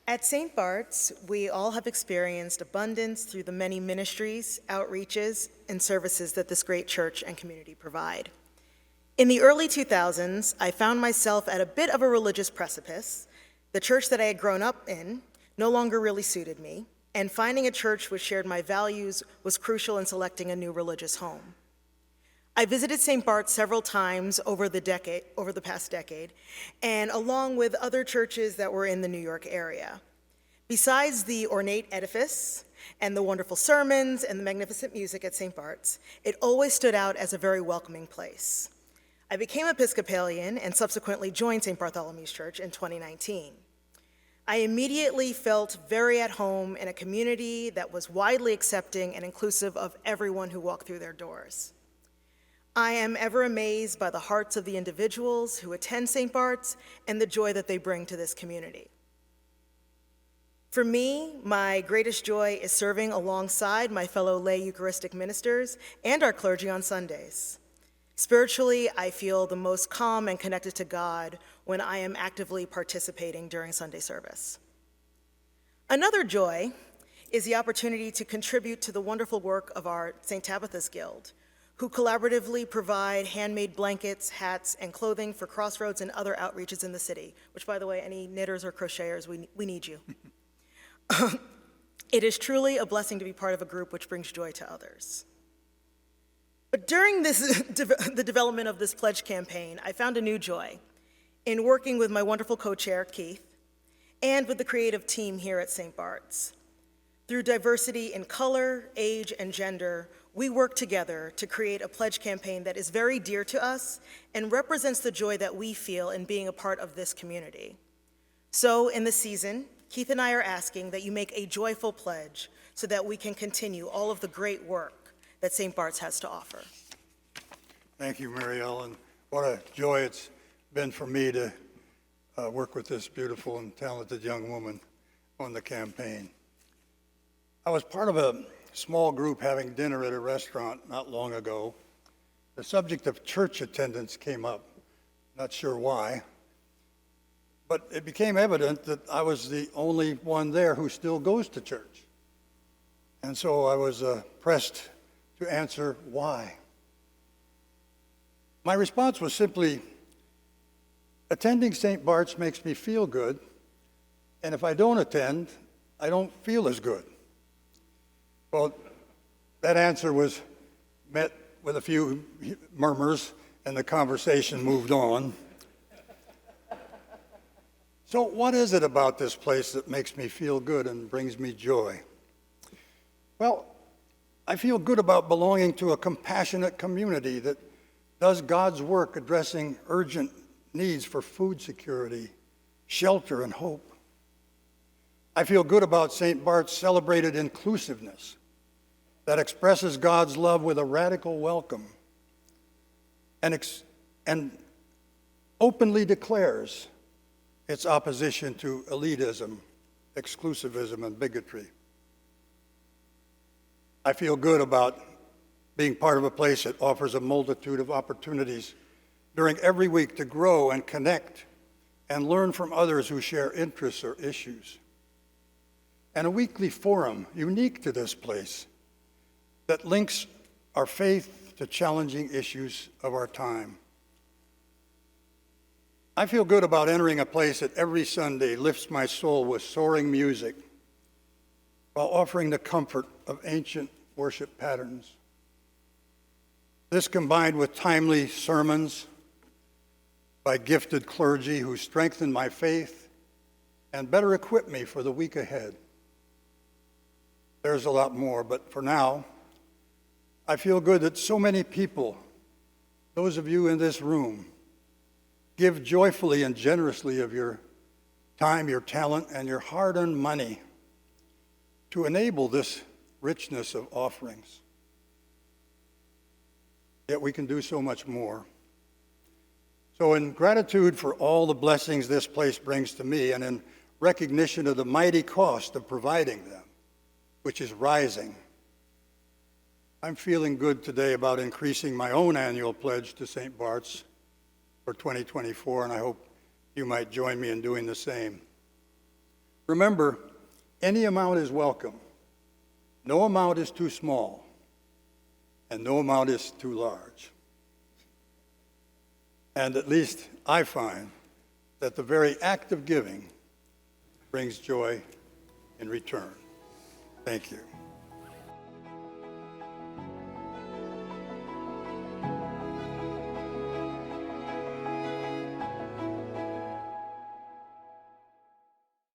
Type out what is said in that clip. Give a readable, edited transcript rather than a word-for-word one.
At St. Bart's, we all have experienced abundance through the many ministries, outreaches, and services that this great church and community provide. In the early 2000s, I found myself at a bit of a religious precipice. The church that I had grown up in no longer really suited me, and finding a church which shared my values was crucial in selecting a new religious home. I visited St. Bart's several times over the past decade, and along with other churches that were in the New York area. Besides the ornate edifice and the wonderful sermons and the magnificent music at St. Bart's, it always stood out as a very welcoming place. I became Episcopalian and subsequently joined St. Bartholomew's Church in 2019. I immediately felt very at home in a community that was widely accepting and inclusive of everyone who walked through their doors. I am ever amazed by the hearts of the individuals who attend St. Bart's and the joy that they bring to this community. For me, my greatest joy is serving alongside my fellow lay Eucharistic ministers and our clergy on Sundays. Spiritually, I feel the most calm and connected to God when I am actively participating during Sunday service. Another joy is the opportunity to contribute to the wonderful work of our St. Tabitha's Guild, who collaboratively provide handmade blankets, hats, and clothing for Crossroads and other outreaches in the city, which, by the way, any knitters or crocheters, we need you. It is truly a blessing to be part of a group which brings joy to others. But during the development of this pledge campaign, I found a new joy in working with my wonderful co-chair, Keith, and with the creative team here at St. Bart's. Through diversity in color, age, and gender, we work together to create a pledge campaign that is very dear to us and represents the joy that we feel in being a part of this community. So in the season, Keith and I are asking that you make a joyful pledge so that we can continue all of the great work that St. Bart's has to offer. Thank you, Mary Ellen. What a joy it's been for me to work with this beautiful and talented young woman on the campaign. I was part of a small group having dinner at a restaurant not long ago. The subject of church attendance came up, not sure why, but it became evident that I was the only one there who still goes to church. And so I was pressed to answer why. My response was simply, attending St. Bart's makes me feel good, and if I don't attend, I don't feel as good. Well, that answer was met with a few murmurs, and the conversation moved on. So what is it about this place that makes me feel good and brings me joy? Well, I feel good about belonging to a compassionate community that does God's work addressing urgent needs for food security, shelter, and hope. I feel good about St. Bart's celebrated inclusiveness that expresses God's love with a radical welcome and openly declares its opposition to elitism, exclusivism, and bigotry. I feel good about being part of a place that offers a multitude of opportunities during every week to grow and connect and learn from others who share interests or issues. And a weekly forum unique to this place that links our faith to challenging issues of our time. I feel good about entering a place that every Sunday lifts my soul with soaring music while offering the comfort of ancient worship patterns. This combined with timely sermons by gifted clergy who strengthen my faith and better equip me for the week ahead. There's a lot more, but for now, I feel good that so many people, those of you in this room, give joyfully and generously of your time, your talent, and your hard-earned money to enable this richness of offerings. Yet we can do so much more. So in gratitude for all the blessings this place brings to me, and in recognition of the mighty cost of providing them, which is rising, I'm feeling good today about increasing my own annual pledge to St. Bart's for 2024, and I hope you might join me in doing the same. Remember, any amount is welcome. No amount is too small, and no amount is too large. And at least I find that the very act of giving brings joy in return. Thank you.